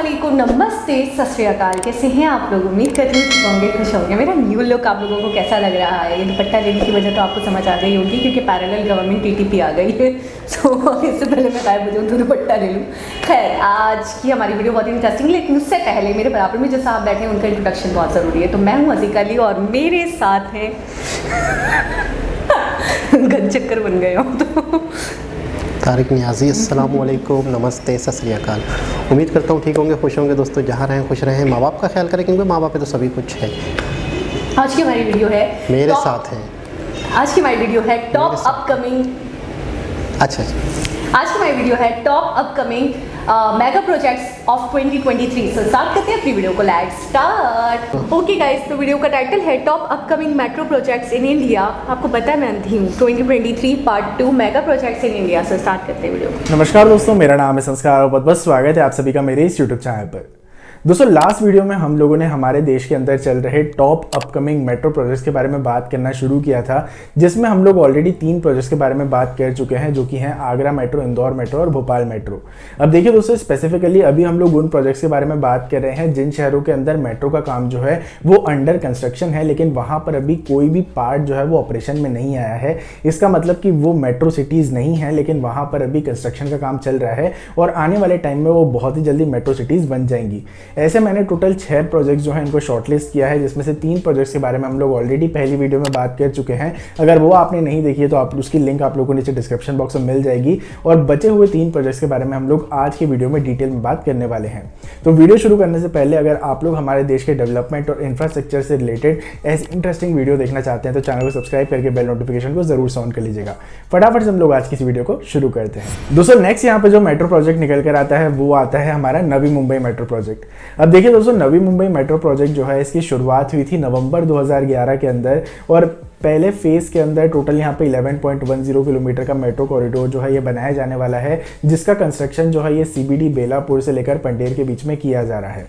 अस्सलामुअलैकुम, नमस्ते, सत श्री अकाल। कैसे हैं आप लोग? उम्मीद करती हूँ कि होंगे, खुश होंगे। मेरा न्यू लुक आप लोगों को कैसा लग रहा है? ये दुपट्टा लेने की वजह तो आपको समझ आ गई होगी क्योंकि पैरेलल गवर्नमेंट टीटीपी आ गई है। सो इससे पहले मैं गायब हो जाऊँ तो दुपट्टा ले लूँ। खैर, आज की हमारी वीडियो बहुत इंटरेस्टिंग, लेकिन उससे पहले मेरे बराबर में जो साहब बैठे हैं उनका इंट्रोडक्शन बहुत ज़रूरी है। तो मैं हूँ अज़ीक अली और मेरे साथ हैं गन चक्कर बन गए हो तो तारिक नियाज़ी। अस्सलाम वालेकुम, नमस्ते, सत श्री अकाल। उम्मीद करता हूँ ठीक होंगे, खुश होंगे। दोस्तों जहाँ रहें खुश रहें, माँ बाप का ख्याल करें क्योंकि माँ बाप पे तो सभी कुछ है। आज की हमारी वीडियो है मेरे साथ हैं। आज की हमारी वीडियो है टॉप अपकमिंग। अच्छा, आज की हमारी वीडियो है top upcoming mega projects of 2023। So start करते हैं अपनी वीडियो को। Let's start. ओके गाइस, तो वीडियो का टाइटल है top upcoming metro projects in India. आपको पता है मैं अंधी हूँ। 2023 part 2 mega projects in India. So start करते हैं वीडियो को। नमस्कार दोस्तों, मेरा नाम है संस्कार और बहुत बहुत स्वागत है आप सभी का मेरे इस यूट्यूब चैनल पर। दोस्तों, लास्ट वीडियो में हम लोगों ने हमारे देश के अंदर चल रहे टॉप अपकमिंग मेट्रो प्रोजेक्ट्स के बारे में बात करना शुरू किया था, जिसमें हम लोग ऑलरेडी 3 प्रोजेक्ट्स के बारे में बात कर चुके हैं, जो कि हैं आगरा मेट्रो, इंदौर मेट्रो और भोपाल मेट्रो। अब देखिए दोस्तों, स्पेसिफिकली अभी हम लोग उन प्रोजेक्ट्स के बारे में बात कर रहे हैं जिन शहरों के अंदर मेट्रो का काम जो है वो अंडर कंस्ट्रक्शन है, लेकिन वहाँ पर अभी कोई भी पार्ट जो है वो ऑपरेशन में नहीं आया है। इसका मतलब कि वो मेट्रो सिटीज़ नहीं है, लेकिन वहाँ पर अभी कंस्ट्रक्शन का काम चल रहा है और आने वाले टाइम में वो बहुत ही जल्दी मेट्रो सिटीज़ बन जाएंगी। ऐसे मैंने टोटल 6 प्रोजेक्ट्स जो हैं इनको शॉर्टलिस्ट किया है, जिसमें से 3 प्रोजेक्ट्स के बारे में हम लोग ऑलरेडी पहली वीडियो में बात कर चुके हैं। अगर वो आपने नहीं देखी है तो आप उसकी लिंक आप लोगों को नीचे डिस्क्रिप्शन बॉक्स में मिल जाएगी। और बचे हुए 3 प्रोजेक्ट्स के बारे में हम लोग आज की वीडियो में डिटेल में बात करने वाले हैं। तो वीडियो शुरू करने से पहले अगर आप लोग हमारे देश के डेवलपमेंट और इंफ्रास्ट्रक्चर से रिलेटेड ऐसी इंटरेस्टिंग वीडियो देखना चाहते हैं तो चैनल को सब्सक्राइब करके बेल नोटिफिकेशन को जरूर ऑन कर लीजिएगा। फटाफट से हम लोग आज की इस वीडियो को शुरू करते हैं। दोस्तों, नेक्स्ट यहाँ पे जो मेट्रो प्रोजेक्ट निकल कर आता है वो आता है हमारा नवी मुंबई मेट्रो प्रोजेक्ट। अब देखिए दोस्तों, नवी मुंबई मेट्रो प्रोजेक्ट जो है इसकी शुरुआत हुई थी नवंबर 2011 के अंदर और पहले फेज के अंदर टोटल यहाँ पे 11.10 किलोमीटर का मेट्रो कॉरिडोर जो है ये बनाया जाने वाला है, जिसका कंस्ट्रक्शन जो है ये सीबीडी बेलापुर से लेकर पंडेर के बीच में किया जा रहा है।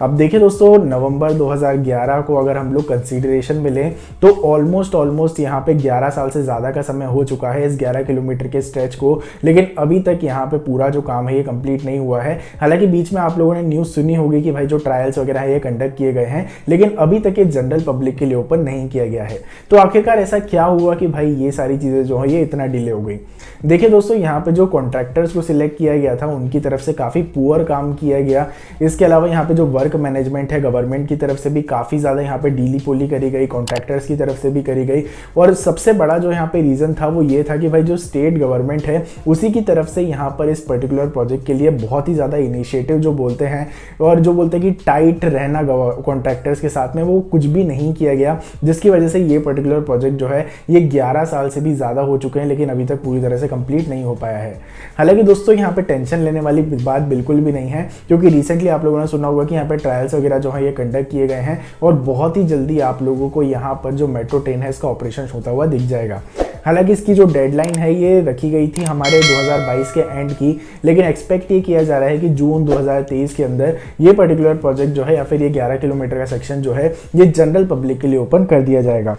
अब देखिए दोस्तों, नवंबर 2011 को अगर हम लोग कंसीडरेशन में लें तो ऑलमोस्ट यहाँ पे 11 साल से ज़्यादा का समय हो चुका है इस 11 किलोमीटर के स्ट्रेच को, लेकिन अभी तक यहाँ पे पूरा जो काम है ये कंप्लीट नहीं हुआ है। हालांकि बीच में आप लोगों ने न्यूज़ सुनी होगी कि भाई जो ट्रायल्स वगैरह है ये कंडक्ट किए गए हैं, लेकिन अभी तक ये जनरल पब्लिक के लिए ओपन नहीं किया गया है। तो आखिरकार ऐसा क्या हुआ कि भाई ये सारी चीज़ें जो है ये इतना डिले हो गई? देखिए दोस्तों, यहाँ पे जो कॉन्ट्रैक्टर्स को सिलेक्ट किया गया था उनकी तरफ से काफ़ी पुअर काम किया गया। इसके अलावा यहाँ पे जो वर्क मैनेजमेंट है गवर्नमेंट की तरफ से भी काफ़ी ज़्यादा यहाँ पे डीली पोली करी गई, कॉन्ट्रैक्टर्स की तरफ से भी करी गई। और सबसे बड़ा जो यहाँ पे रीज़न था वो ये था कि भाई जो स्टेट गवर्नमेंट है उसी की तरफ से यहाँ पर इस पर्टिकुलर प्रोजेक्ट के लिए बहुत ही ज़्यादा इनिशिएटिव जो बोलते हैं और जो बोलते हैं कि टाइट रहना कॉन्ट्रैक्टर्स के साथ में, वो कुछ भी नहीं किया गया, जिसकी वजह से ये पर्टिकुलर प्रोजेक्ट जो है ये 11 साल से भी ज़्यादा हो चुके हैं, लेकिन अभी तक पूरी तरह से कंप्लीट नहीं हो पाया है। हालांकि दोस्तों, यहाँ पे टेंशन लेने वाली बात बिल्कुल भी नहीं है, क्योंकि रिसेंटली आप लोगों ने सुना होगा कि यहाँ पे ट्रायल्स वगैरह जो है ये कंडक्ट किए गए हैं और बहुत ही जल्दी आप लोगों को यहाँ पर जो मेट्रो ट्रेन है इसका ऑपरेशन होता हुआ दिख जाएगा। हालांकि इसकी जो डेडलाइन है ये रखी गई थी हमारे 2022 के एंड की, लेकिन एक्सपेक्ट ये किया जा रहा है कि जून 2023 के अंदर ये पर्टिकुलर प्रोजेक्ट जो है या फिर ये 11 किलोमीटर का सेक्शन जो है ये जनरल पब्लिक के लिए ओपन कर दिया जाएगा।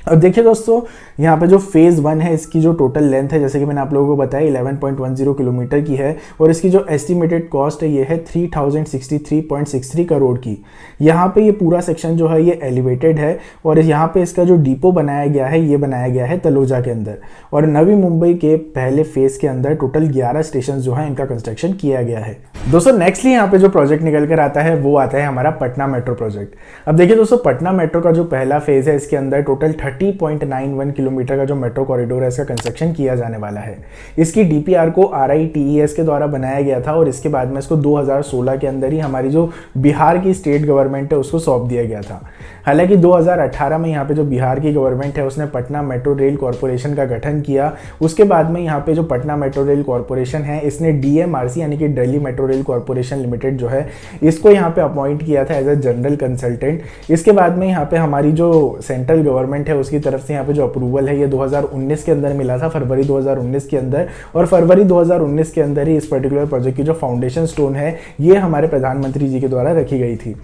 अब देखिए दोस्तों, यहाँ पे जो फेज़ 1 है इसकी जो टोटल लेंथ है, जैसे कि मैंने आप लोगों को बताया 11.10 किलोमीटर की है और इसकी जो एस्टिमेटेड कॉस्ट है ये है 3063.63 करोड़ की। यहाँ पे ये पूरा सेक्शन जो है ये एलिवेटेड है और यहाँ पे इसका जो डिपो बनाया गया है ये बनाया गया है तलोजा के अंदर। और नवी मुंबई के पहले फेज़ के अंदर टोटल 11 स्टेशन जो है इनका कंस्ट्रक्शन किया गया है। दोस्तों, नेक्स्टली यहाँ पे जो प्रोजेक्ट निकल कर आता है वो आता है हमारा पटना मेट्रो प्रोजेक्ट। अब देखिए दोस्तों, पटना मेट्रो का जो पहला फेज़ है इसके अंदर टोटल 30.91 किलोमीटर का जो मेट्रो कॉरिडोर है इसका कंस्ट्रक्शन किया जाने वाला है। इसकी डीपीआर को RITES के द्वारा बनाया गया था और इसके बाद में इसको 2016 के अंदर ही हमारी जो बिहार की स्टेट गवर्नमेंट है उसको सौंप दिया गया था। हालांकि 2018 में यहाँ पे जो बिहार की गवर्नमेंट है उसने पटना मेट्रो रेल कॉरपोरेशन का गठन किया। उसके बाद में यहाँ पे जो पटना मेट्रो रेल कॉरपोरेशन है इसने DMRC यानी कि Delhi metro rail corporation limited जो है इसको यहाँ पे अपॉइंट किया था एज अ जनरल कंसल्टेंट। इसके बाद में यहाँ पे हमारी जो सेंट्रल गवर्नमेंट है उसकी तरफ से यहाँ पे जो अप्रूवल है ये 2019 के अंदर मिला था, फरवरी 2019 के अंदर। और फरवरी 2019 के अंदर ही इस पर्टिकुलर प्रोजेक्ट की जो फाउंडेशन स्टोन है ये हमारे प्रधानमंत्री जी के द्वारा रखी गई थी।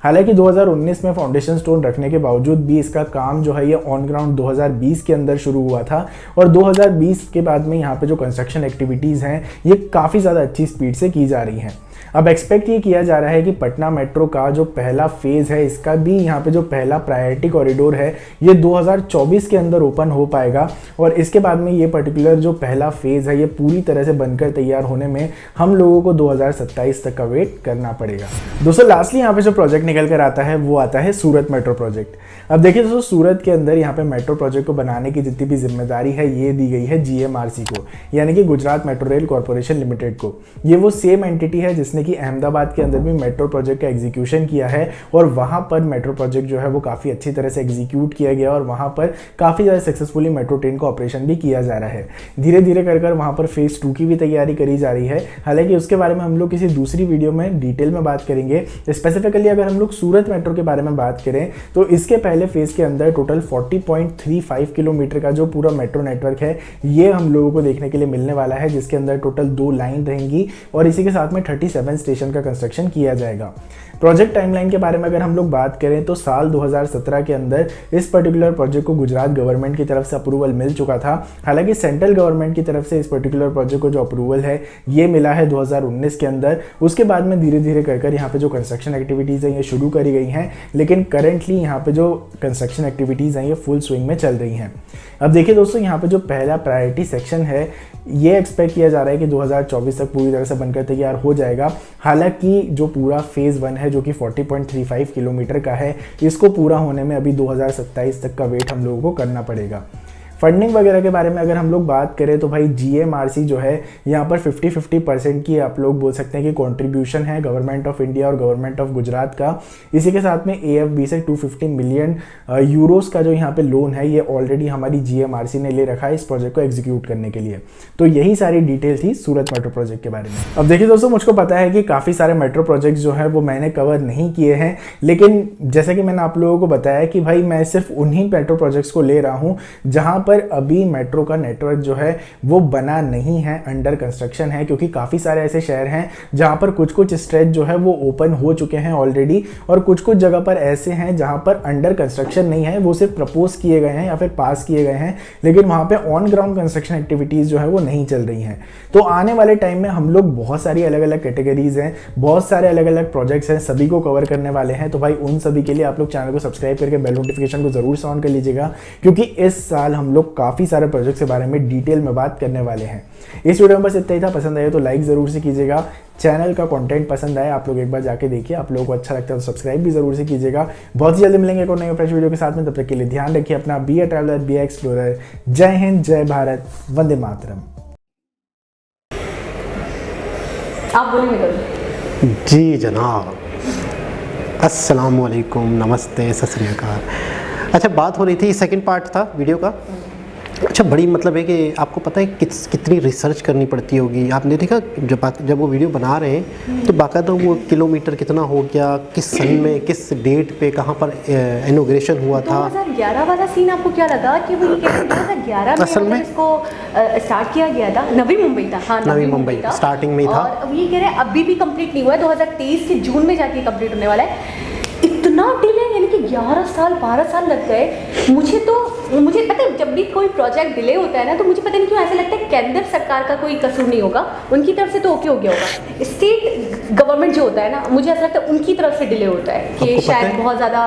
हालांकि 2019 में फाउंडेशन स्टोन रखने के बावजूद भी इसका काम जो है ये ऑन ग्राउंड 2020 के अंदर शुरू हुआ था और 2020 के बाद में यहाँ पे जो कंस्ट्रक्शन एक्टिविटीज़ हैं ये काफ़ी ज़्यादा अच्छी स्पीड से की जा रही हैं। अब एक्सपेक्ट ये किया जा रहा है कि पटना मेट्रो का जो पहला फेज़ है इसका भी यहाँ पे जो पहला प्रायोरिटी कॉरिडोर है ये 2024 के अंदर ओपन हो पाएगा और इसके बाद में ये पर्टिकुलर जो पहला फेज़ है ये पूरी तरह से बनकर तैयार होने में हम लोगों को 2027 तक का वेट करना पड़ेगा। दोस्तों लास्टली यहाँ पे जो प्रोजेक्ट निकल कर आता है वो आता है सूरत मेट्रो प्रोजेक्ट। अब देखिए दोस्तों, सूरत के अंदर यहाँ पे मेट्रो प्रोजेक्ट को बनाने की जितनी भी जिम्मेदारी है ये दी गई है GMRC को, यानी कि Gujarat metro rail corporation limited को। ये वो सेम एंटिटी है जिसने कि अहमदाबाद के अंदर भी मेट्रो प्रोजेक्ट का एग्जीक्यूशन किया है और वहाँ पर मेट्रो प्रोजेक्ट जो है वो काफ़ी अच्छी तरह से एग्जीक्यूट किया गया और वहाँ पर काफ़ी ज़्यादा सक्सेसफुली मेट्रो ट्रेन का ऑपरेशन भी किया जा रहा है। धीरे धीरे कर वहाँ पर फेज़ 2 की भी तैयारी करी जा रही है। हालांकि उसके बारे में हम लोग किसी दूसरी वीडियो में डिटेल में बात करेंगे। स्पेसिफिकली अगर हम लोग सूरत मेट्रो के बारे में बात करें तो इसके पहले फेज़ के अंदर टोटल 40.35 किलोमीटर का जो पूरा मेट्रो नेटवर्क है ये हम लोगों को देखने के लिए मिलने वाला है, जिसके अंदर टोटल 2 लाइन रहेंगी और इसी के साथ में 37 स्टेशन का कंस्ट्रक्शन किया जाएगा। प्रोजेक्ट टाइमलाइन के बारे में अगर हम लोग बात करें तो साल 2017 के अंदर इस पर्टिकुलर प्रोजेक्ट को गुजरात गवर्नमेंट की तरफ से अप्रूवल मिल चुका था। हालांकि सेंट्रल गवर्नमेंट की तरफ से इस पर्टिकुलर प्रोजेक्ट को जो अप्रूवल है ये मिला है 2019 के अंदर। उसके बाद में धीरे धीरे कर यहाँ पे जो कंस्ट्रक्शन एक्टिविटीज़ हैं ये शुरू करी गई हैं, लेकिन करेंटली यहाँ पे जो कंस्ट्रक्शन एक्टिविटीज़ हैं ये फुल स्विंग में चल रही हैं। अब देखिए दोस्तों, यहाँ पे जो पहला प्रायोरिटी सेक्शन है ये एक्सपेक्ट किया जा रहा है कि 2024 तक पूरी तरह से बनकर तैयार हो जाएगा। हालांकि जो पूरा फेज़ 1 है जो कि 40.35 किलोमीटर का है, इसको पूरा होने में अभी 2027 तक का वेट हम लोगों को करना पड़ेगा। फंडिंग वगैरह के बारे में अगर हम लोग बात करें तो भाई GMRC जो है यहाँ पर 50-50% की आप लोग बोल सकते हैं कि कंट्रीब्यूशन है गवर्नमेंट ऑफ इंडिया और गवर्नमेंट ऑफ गुजरात का। इसी के साथ में AFB से 250 मिलियन यूरोस का जो यहाँ पे लोन है ये ऑलरेडी हमारी GMRC ने ले रखा है इस प्रोजेक्ट को एग्जीक्यूट करने के लिए। तो यही सारी डिटेल थी सूरत मेट्रो प्रोजेक्ट के बारे में। अब देखिए दोस्तों, मुझको पता है कि काफ़ी सारे मेट्रो प्रोजेक्ट जो है वो मैंने कवर नहीं किए हैं, लेकिन जैसा कि मैंने आप लोगों को बताया कि भाई मैं सिर्फ उन्हीं मेट्रो प्रोजेक्ट्स को ले रहा हूँ जहाँ पर अभी मेट्रो का नेटवर्क जो है वो बना नहीं है, अंडर कंस्ट्रक्शन है। क्योंकि काफ़ी सारे ऐसे शहर हैं जहाँ पर कुछ स्ट्रेच जो है वो ओपन हो चुके हैं ऑलरेडी और कुछ जगह पर ऐसे हैं जहाँ पर अंडर कंस्ट्रक्शन नहीं है, वो सिर्फ प्रपोज किए गए हैं या फिर पास किए गए हैं, लेकिन वहाँ पे ऑन ग्राउंड कंस्ट्रक्शन एक्टिविटीज़ जो है वो नहीं चल रही हैं। तो आने वाले टाइम में हम लोग बहुत सारी अलग अलग कैटेगरीज हैं, बहुत सारे अलग अलग प्रोजेक्ट्स हैं, सभी को कवर करने वाले हैं। तो भाई उन सभी के लिए आप लोग चैनल को सब्सक्राइब करके बेल नोटिफिकेशन को जरूर ऑन कर लीजिएगा, क्योंकि इस साल हम लोग काफ़ी सारे प्रोजेक्ट्स के बारे में डिटेल में बात करने वाले हैं। इस वीडियो में बस इतना ही था। पसंद आया तो लाइक ज़रूर से कीजिएगा। चैनल का कंटेंट पसंद आया आप लोग एक बार जाके देखिए, आप लोगों को अच्छा लगता है तो सब्सक्राइब भी जरूर से कीजिएगा। बहुत ही जल्दी मिलेंगे एक और नए फ्रेश वीडियो के साथ में, तब तक के लिए ध्यान रखिए अपना। Be a traveller, be a explorer. जय हिंद, जय भारत, वंदे मातरम। आप बोलिए। जी जनाब, अस्सलाम वालेकुम, नमस्ते, सत श्री अकाल। अच्छा, बात हो रही थी, सेकंड पार्ट था वीडियो का। अच्छा, बड़ी मतलब है कि आपको पता है कितनी रिसर्च करनी पड़ती होगी। आपने देखा जब वो वीडियो बना रहे हैं तो बाकायदा वो किलोमीटर कितना हो गया, किस सन में, किस डेट पे, कहाँ पर इनॉग्रेशन हुआ था। 2011 वाला सीन आपको क्या लगा कि वो 2011 में इसको स्टार्ट किया गया था? नवी मुंबई था। हाँ, नवी मुंबई स्टार्टिंग में था। और अब ये कह रहे हैं अभी भी कंप्लीट नहीं हुआ है, 2023 के जून में जाके कंप्लीट होने वाला है। इतना डिले, यानी कि 11 साल 12 साल लग गए। मुझे पता है जब भी कोई प्रोजेक्ट डिले होता है ना तो मुझे पता नहीं क्यों ऐसा लगता है केंद्र सरकार का कोई कसूर नहीं होगा, उनकी तरफ से तो ओके हो गया होगा। स्टेट गवर्नमेंट जो होता है ना, मुझे ऐसा लगता है उनकी तरफ से डिले होता है कि शायद बहुत ज़्यादा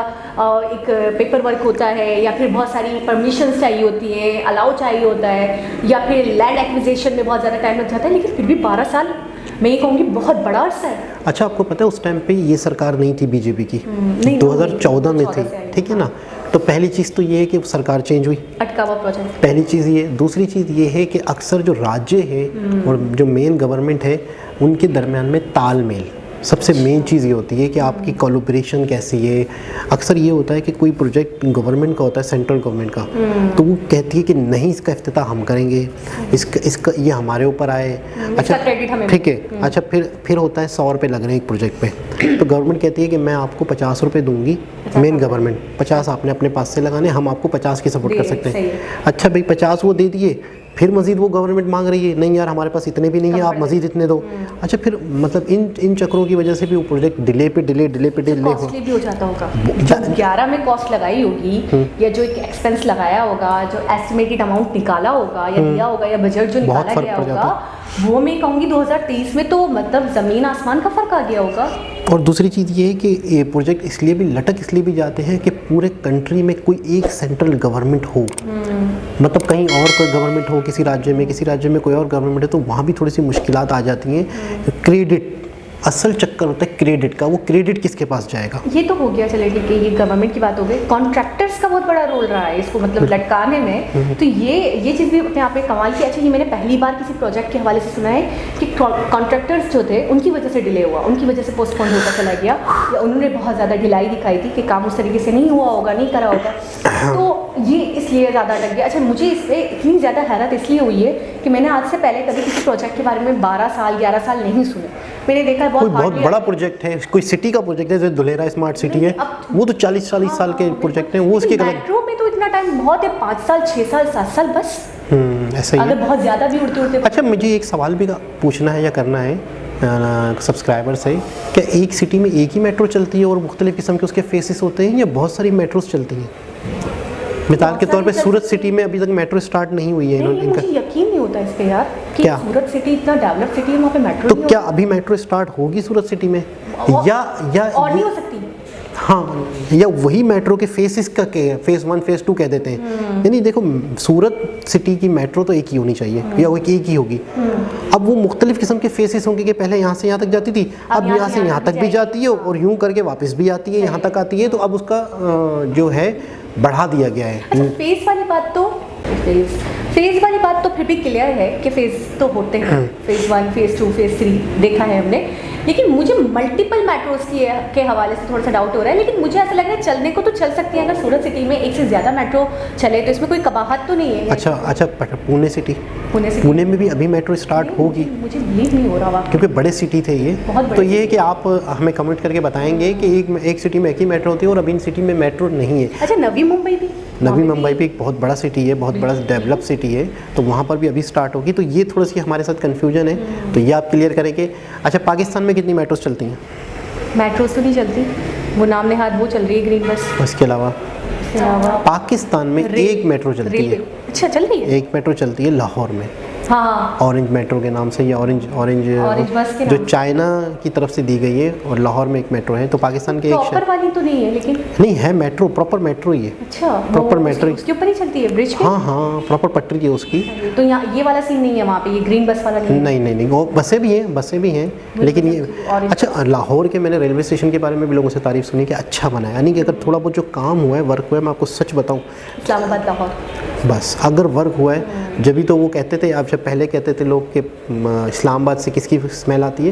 एक पेपर वर्क होता है या फिर बहुत सारी परमिशंस चाहिए होती हैं, अलाउ चाहिए होता है, या फिर लैंड एक्विजिशन में बहुत ज़्यादा टाइम लग जाता है। लेकिन फिर भी 12 साल मैं ये कहूँगी बहुत बड़ा अरसा है। अच्छा, आपको पता है उस टाइम पे ये सरकार नहीं थी बीजेपी की, 2014 में थी, ठीक है ना। तो पहली चीज़ तो ये है कि सरकार चेंज हुई, अटका हुआ प्रोजेक्ट, पहली चीज़ ये। दूसरी चीज़ ये है कि अक्सर जो राज्य है और जो मेन गवर्नमेंट है उनके दरमियान में तालमेल, सबसे मेन चीज़ ये होती है कि आपकी कोलैबोरेशन कैसी है। अक्सर ये होता है कि कोई प्रोजेक्ट गवर्नमेंट का होता है, सेंट्रल गवर्नमेंट का, तो वो कहती है कि नहीं इसका इफ्तिताह हम करेंगे, इसका ये हमारे ऊपर आए। अच्छा, ठीक है। अच्छा, फिर होता है 100 रुपये लग रहे हैं एक प्रोजेक्ट पे, तो गवर्नमेंट कहती है कि मैं आपको 50 रुपये दूंगी, मेन गवर्नमेंट 50 आपने अपने पास से लगाने, हम आपको 50 की सपोर्ट कर सकते हैं। अच्छा भाई, 50 वो दे दिए, फिर मजीद वो गवर्नमेंट मांग रही है, नहीं यार हमारे पास इतने भी नहीं है, आप मजीद इतने दो। अच्छा, फिर मतलब इन चक्रों की वजह से भी वो प्रोजेक्ट डिले पे डिले कॉस्टली भी हो जाता होगा। जो 11 में कॉस्ट लगाई होगी या जो एक एक्सपेंस लगाया होगा, जो एस्टिमेटेड अमाउंट निकाला होगा या दिया होगा या बजट जो निकाला गया होगा, वो मैं कहूँगी 2023 में तो मतलब ज़मीन आसमान का फ़र्क आ गया होगा। और दूसरी चीज़ ये है कि ये प्रोजेक्ट इसलिए भी लटक इसलिए भी जाते हैं कि पूरे कंट्री में कोई एक सेंट्रल गवर्नमेंट हो, मतलब कहीं और कोई गवर्नमेंट हो किसी राज्य में कोई और गवर्नमेंट है, तो वहाँ भी थोड़ी सी मुश्किलात आ जाती हैं। क्रेडिट, असल चक्कर होता है क्रेडिट का, वो क्रेडिट किसके पास जाएगा। ये तो हो गया, चले ठीक है, ये गवर्नमेंट की बात हो गई। कॉन्ट्रैक्टर्स का बहुत बड़ा रोल रहा है इसको मतलब लटकाने में, तो ये चीज़ भी अपने आप में कमाल की। अच्छा, ये मैंने पहली बार किसी प्रोजेक्ट के हवाले से सुना है कि कॉन्ट्रैक्टर्स जो थे उनकी वजह से डिले हुआ, उनकी वजह से पोस्टपोन होता चला गया, या उन्होंने बहुत ज़्यादा ढिलाई दिखाई थी कि काम उस तरीके से नहीं हुआ होगा, नहीं करा होगा, तो ये इसलिए ज़्यादा अटक गया। अच्छा, मुझे इस पर इतनी ज़्यादा हैरत इसलिए हुई है कि मैंने आज से पहले कभी किसी प्रोजेक्ट के बारे में 12 साल 11 साल नहीं सुने। मैंने देखा बहुत बड़ा प्रोजेक्ट है, कोई सिटी का प्रोजेक्ट है, जैसे धुलेरा स्मार्ट सिटी है, वो तो 40 साल के प्रोजेक्ट हैं, वो उसके मेट्रो में तो इतना टाइम बहुत है, 5 साल 6 साल 7 साल बस, ऐसा ही अगर बहुत ज़्यादा भी उड़ते। अच्छा, मुझे एक सवाल भी पूछना है या करना है सब्सक्राइबर से, क्या एक सिटी में एक ही मेट्रो चलती है और मुख्तलिफ किस्म के उसके फेसेस होते हैं या बहुत सारी मेट्रोस चलती हैं? मिसाल के तौर पे सूरत सिटी में अभी तक मेट्रो स्टार्ट नहीं हुई है। मुझे यकीन नहीं होता इस पे यार कि क्या? सूरत सिटी इतना डेवलप सिटी है, वहाँ पे मेट्रो तो क्या अभी मेट्रो स्टार्ट होगी सूरत सिटी में या और नहीं हो सकती? हाँ, या वही मेट्रो के फेसेस का फेज़ 1 फेज़ 2 कह देते हैं। यानी देखो, सूरत सिटी की मेट्रो तो एक ही होनी चाहिए या वो एक ही होगी। अब वो मुख्तलिफ किस्म के फेसेस होंगे कि पहले यहाँ से यहाँ तक जाती थी, अब यहाँ से यहाँ तक भी जाती है और यूँ करके वापस भी आती है, यहाँ तक आती है, तो अब उसका जो है बढ़ा दिया गया है। अच्छा, फेज़ वाली बात तो फिर भी क्लियर है कि फेज़ तो होते हैं, फेज़ 1 फेज़ 2 फेज़ 3 देखा है हमने, लेकिन मुझे मल्टीपल मेट्रोज के हवाले से थोड़ा सा डाउट हो रहा है। लेकिन मुझे ऐसा लग रहा है चलने को तो चल सकती है, अगर सूरत सिटी में एक से ज़्यादा मेट्रो चले तो इसमें कोई कबाहत तो नहीं है। अच्छा, पुणे में भी अभी मेट्रो स्टार्ट होगी? मुझे बिलीव नहीं हो रहा, क्योंकि बड़े सिटी थे ये, तो ये है कि आप हमें कमेंट करके बताएंगे कि एक सिटी में एक ही मेट्रो होती है और अभी इन सिटी में मेट्रो नहीं है। अच्छा, नवी मुंबई भी एक बहुत बड़ा सिटी है, बहुत बड़ा डेवलप सिटी है, तो वहाँ पर भी अभी स्टार्ट होगी, तो ये थोड़ी सी हमारे साथ कन्फ्यूजन है, तो ये आप क्लियर करेंगे। अच्छा, पाकिस्तान में कितनी मेट्रोस चलती हैं? मेट्रोस तो नहीं चलती, वो नाम नेहाद वो चल रही है ग्रीन बस। इसके अलावा पाकिस्तान में एक मेट्रो चलती है। अच्छा, चल रही है? एक मेट्रो चलती है लाहौर में, हाँ, ऑरेंज मेट्रो के नाम से, या ऑरेंज बस के जो नाम। चाइना की तरफ से दी गई है, और लाहौर में एक मेट्रो है। तो पाकिस्तान के प्रॉपर वाली तो नहीं है, लेकिन नहीं है मेट्रो, प्रॉपर मेट्रो ही है। अच्छा, प्रॉपर मेट्रो उसके ऊपर ही चलती है, ब्रिज पे? हाँ, प्रॉपर पटरी है उसकी। तो यहाँ ये वाला सीन नहीं है वहाँ पे, ये ग्रीन बस वाला नहीं, वो बसें भी हैं, लेकिन ये अच्छा, लाहौर के मैंने रेलवे स्टेशन के बारे में भी लोगों से तारीफ सुनी कि अच्छा बना है, यानी कि अगर थोड़ा बहुत जो काम हुआ है, वर्क हुआ है, मैं आपको सच बताऊँ, इस्लामाबाद लाहौर बस अगर वर्क हुआ है, जब तो वो कहते थे, आप जब पहले कहते थे लोग कि इस्लामाबाद से किसकी स्मेल आती है,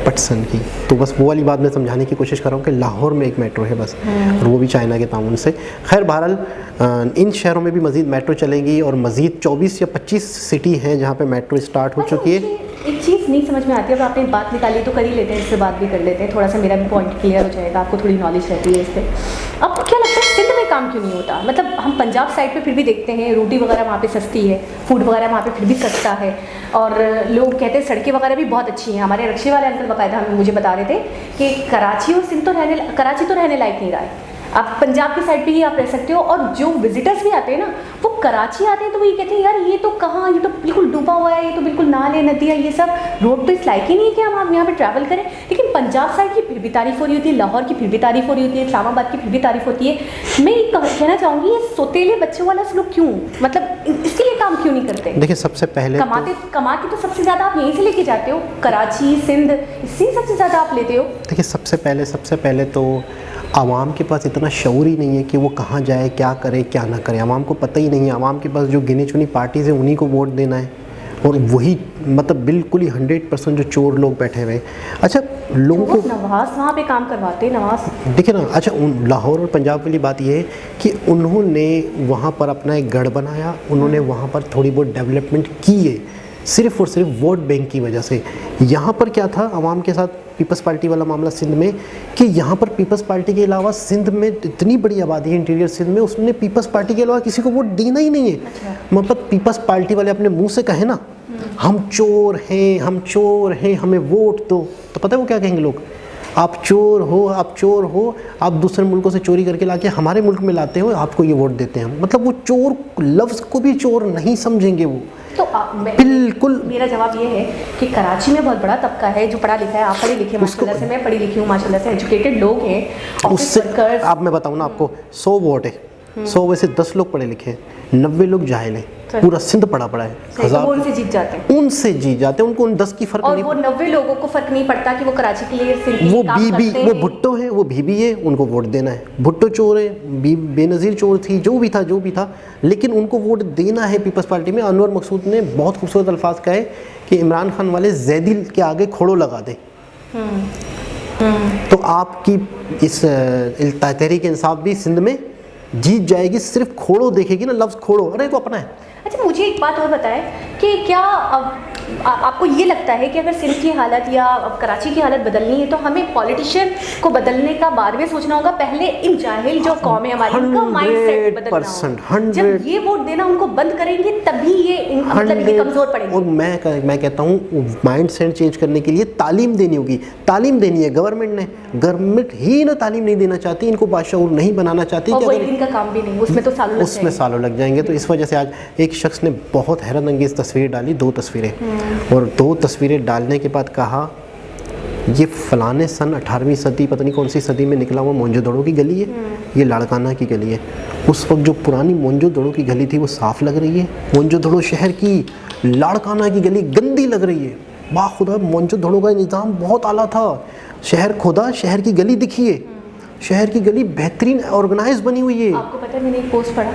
पटसन की, तो बस वो वाली बात मैं समझाने की कोशिश कर रहा हूँ कि लाहौर में एक मेट्रो है बस, और वो भी चाइना के ताउन से। खैर, बहरहाल इन शहरों में भी मज़ीद मेट्रो चलेंगी, और मज़ीद 24 या 25 सिटी हैं जहाँ पे मेट्रो स्टार्ट हो चुकी है। एक चीज़ नहीं समझ में आती है, अब आपने बात निकाली तो कर ही लेते हैं, इससे बात भी कर लेते हैं, थोड़ा सा मेरा भी पॉइंट क्लियर हो जाएगा, आपको थोड़ी नॉलेज रहती है इस पर। आपको क्या लगता है सिंध में काम क्यों नहीं होता? मतलब हम पंजाब साइड पे फिर भी देखते हैं रोटी वगैरह वहाँ पे सस्ती है, फूड वगैरह वहाँ पे फिर भी सस्ता है, और लोग कहते हैं सड़कें वगैरह भी बहुत अच्छी हैं। हमारे रिक्शे वाले अंकल बाकायदा मुझे बता रहे थे कि कराची और सिंध तो कराची तो रहने लायक नहीं रहा है, आप पंजाब की साइड पे ही आप रह सकते हो। और जो विजिटर्स भी आते हैं ना, वो कराची आते हैं तो वो ये कहते हैं यार ये तो कहाँ, ये तो बिल्कुल डूबा हुआ है, ये तो बिल्कुल नाले नदियाँ, ये सब रोड तो इस लायक ही नहीं है कि हम आप यहाँ पे ट्रैवल करें। लेकिन पंजाब साइड की फिर भी तारीफ हो रही होती है, लाहौर की फिर भी तारीफ हो रही होती है, इस्लामाबाद की फिर भी तारीफ होती है। मैं ये कहना चाहूँगी, ये सोतेले बच्चों वाला सलूक क्यों, मतलब इसके लिए काम क्यों नहीं करते? देखिए, सबसे पहले कमा के तो सबसे ज़्यादा आप यहीं से लेके जाते हो, कराची सिंध, इससे सबसे ज़्यादा आप लेते हो। देखिए, सबसे पहले तो आवाम के पास इतना शऊर ही नहीं है कि वो कहाँ जाए, क्या करे, क्या ना करे। आवाम को पता ही नहीं है, आवाम के पास जो गिनी चुनी पार्टीज़ हैं उन्हीं को वोट देना है, और वही मतलब बिल्कुल ही 100% जो चोर लोग बैठे हुए हैं। अच्छा, लोगों को नवाज वहाँ पे काम करवाते, नवाज देखिए ना। अच्छा, लाहौर और पंजाब वाली बात ये है कि उन्होंने वहाँ पर अपना एक गढ़ बनाया, उन्होंने वहाँ पर थोड़ी बहुत डेवलपमेंट की है, सिर्फ और सिर्फ वोट बैंक की वजह से। यहाँ पर क्या था आवाम के साथ पीपल्स पार्टी वाला मामला सिंध में, कि यहाँ पर पीपल्स पार्टी के अलावा सिंध में इतनी बड़ी आबादी है इंटीरियर सिंध में, उसने पीपल्स पार्टी के अलावा किसी को वोट देना ही नहीं है। मतलब पीपल्स पार्टी वाले अपने मुंह से कहे ना हम चोर हैं, हम चोर हैं, हमें वोट दो, तो पता है वो क्या कहेंगे लोग, आप चोर हो, आप चोर हो, आप दूसरे मुल्कों से चोरी करके लाके हमारे मुल्क में लाते हो, आपको ये वोट देते हैं। मतलब वो चोर लफ्ज़ को भी चोर नहीं समझेंगे वो। तो बिल्कुल मेरा जवाब ये है कि कराची में बहुत बड़ा तबका है जो पढ़ा लिखा है। आप पढ़े लिखे माशाल्लाह से, मैं पढ़ी लिखी हूँ माशाल्लाह से, एजुकेटेड लोग हैं। उससे आप मैं बताऊँ ना आपको, 100 वोट है, 100 में से 10 लोग पढ़े लिखे हैं, 90 लोग जाहिल हैं, पूरा सिंध पढ़ा है। तो वो उनसे जीत जाते हैं, उनसे जीत जाते हैं, उनको उन 10 की फर्क और नहीं। वो 90 लोगों को फर्क नहीं पड़ता कि वो कराची के लिए वो बीबी, वो भुट्टो है, वो बीबी है, उनको वोट देना है। भुट्टो चोर है, बेनज़ीर चोर थी, जो भी था, लेकिन उनको वोट देना है पीपल्स पार्टी में। अनवर मकसूद ने बहुत खूबसूरत अल्फाज कहे कि इमरान खान वाले जैदी के आगे खोड़ो लगा दे। तो आपकी इस तहरीक इंसाफ भी सिंध में जीत जाएगी, सिर्फ खोड़ो देखेगी ना, लफ्ज़ खोड़ो, अरे तो अपना है। अच्छा, मुझे एक बात और बताएं कि क्या आपको ये लगता है कि अगर सिंध की हालत या कराची की हालत बदलनी है तो हमें पॉलिटिशियन को बदलने का बाद में सोचना होगा, पहले इन जाहिल जो कौम है हमारी, उनका माइंडसेट बदलना होगा। जब ये वोट देना उनको बंद करेंगे तभी ये मतलब ये कमज़ोर पड़ेंगे। और मैं कहता हूँ माइंडसेट चेंज करने के लिए तालीम देनी होगी, तालीम देनी है गवर्नमेंट ने। गवर्नमेंट ही ना तालीम नहीं देना चाहती, इनको बादशाह नहीं बनाना चाहती, और एक दिन का काम भी नहीं, उसमें तो सालों लग जाएंगे। तो इस वजह से आज एक शख्स ने बहुत हैरत अंगेज तस्वीर डाली, 2 तस्वीरें, और 2 तस्वीरें डालने के बाद कहा ये फलाने सन 18वीं सदी, पता नहीं कौन सी सदी में निकला हुआ मोहनजोदड़ो की गली है, ये लाड़काना की गली है। उस वक्त जो पुरानी मोहनजोदड़ो की गली थी वो साफ़ लग रही है, मोहनजोदड़ो शहर की लाड़काना की गली गंदी लग रही है। बाखुदा मोहनजोदड़ो का निज़ाम बहुत आला था, शहर खोदा, शहर की गली दिखिए, शहर की गली बेहतरीन ऑर्गेनाइज बनी हुई है। आपको पता है मैंने एक पोस्ट पढ़ा,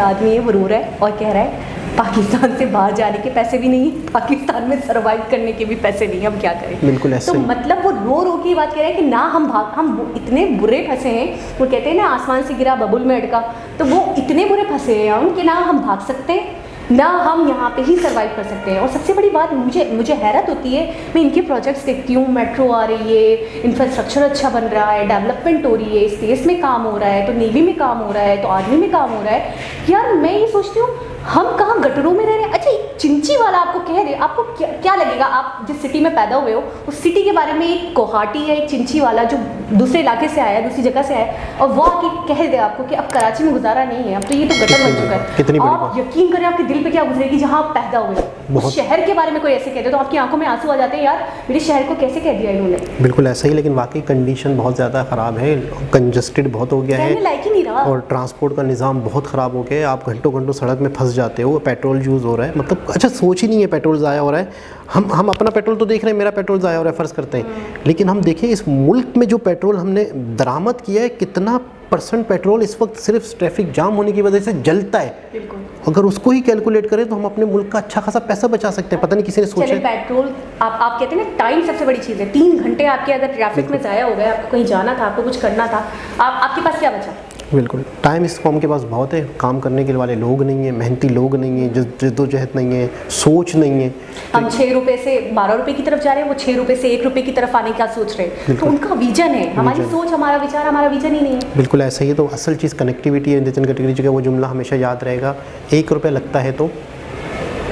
आदमी है वो रो रहा है और कह रहा है पाकिस्तान से बाहर जाने के पैसे भी नहीं, पाकिस्तान में सरवाइव करने के भी पैसे नहीं, हम क्या करें। बिल्कुल ऐसा तो मतलब वो रो की बात कह रहे हैं कि ना हम इतने बुरे फंसे हैं, वो कहते हैं ना आसमान से गिरा बबुल में अटका, तो वो इतने बुरे फंसे हैं हम कि ना हम भाग सकते हैं ना हम यहाँ पे ही सर्वाइव कर सकते हैं। और सबसे बड़ी बात मुझे हैरत होती है, मैं इनके प्रोजेक्ट्स देखती हूँ, मेट्रो आ रही है, इंफ्रास्ट्रक्चर अच्छा बन रहा है, डेवलपमेंट हो रही है, स्पेस में काम हो रहा है, तो नेवी में काम हो रहा है, तो आर्मी में काम हो रहा है। यार मैं ये सोचती हूँ हम कहाँ गटरों में रह रहे हैं। अच्छा, एक चिंची वाला आपको कह दे, आपको क्या लगेगा, आप जिस सिटी में पैदा हुए हो उस सिटी के बारे में एक गुवाहाटी या एक चिंची वाला जो दूसरे इलाके से आया, दूसरी जगह से आया, और वो आके कह दे आपको कि अब कराची में गुजारा नहीं है, अब तो ये तो गटर बन चुका है। आप यकीन करें आपके दिल पे क्या गुजरेगी जहाँ आप पैदा हुए। उस शहर के बारे में कोई ऐसे कह दे तो आपकी आंखों में आंसू आ जाते हैं, यार मेरे शहर को कैसे कह दिया इन्होंने। बिल्कुल ऐसा ही, लेकिन वाकई कंडीशन बहुत ज़्यादा ख़राब है, कंजस्टेड बहुत हो गया है, लायक ही नहीं रहा, और ट्रांसपोर्ट का निज़ाम बहुत ख़राब हो गया है। आप घंटों घंटों सड़क में फंस जाते हो, पेट्रोल यूज़ हो रहा है, मतलब अच्छा सोच ही नहीं है, पेट्रोल ज़ाया हो रहा है। हम अपना पेट्रोल तो देख रहे हैं, मेरा पेट्रोल ज़ाया हो रहा है फ़र्ज़ करते हैं, लेकिन हम देखें इस मुल्क में जो पेट्रोल हमने दरामद किया है, कितना % पेट्रोल इस वक्त सिर्फ ट्रैफिक जाम होने की वजह से जलता है। अगर उसको ही कैलकुलेट करें तो हम अपने मुल्क का अच्छा खासा पैसा बचा सकते हैं। पता नहीं किसी ने सोचा। पेट्रोल आप कहते हैं ना, टाइम सबसे बड़ी चीज़ है। 3 घंटे आपके अगर ट्रैफिक में ज़ाया हो गए, आपको कहीं जाना था, आपको कुछ करना था, आपके पास क्या बचा? बिल्कुल टाइम इस कौम के पास बहुत है, काम करने के वाले लोग नहीं हैं, मेहनती लोग नहीं हैं, जद्दोजहद नहीं है, सोच नहीं है। हम 6 रुपये से 12 रुपये की तरफ जा रहे हैं, वो 6 रुपये से 1 रुपये की तरफ आने का सोच रहे हैं। तो उनका विजन है, हमारी सोच, हमारा विचार, हमारा विजन ही नहीं है। बिल्कुल ऐसा ही है। तो असल चीज़ कनेक्टिविटी है। नितिन गडकरी जी का वो जुमला हमेशा याद रहेगा, 1 रुपये लगता है तो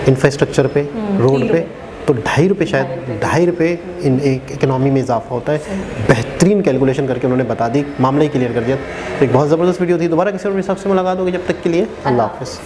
इंफ्रास्ट्रक्चर पे, रोड पे, तो 2.5 रुपये, शायद 2.5 रुपये इन इकनॉमी में इजाफा होता है। बेहतरीन कैलकुलेशन करके उन्होंने बता दी, मामला ही क्लियर कर दिया। एक बहुत ज़बरदस्त वीडियो थी। दोबारा किसी और हिसाब से मुलाकात होगी, जब तक के लिए अल्लाह हाफ़िज़।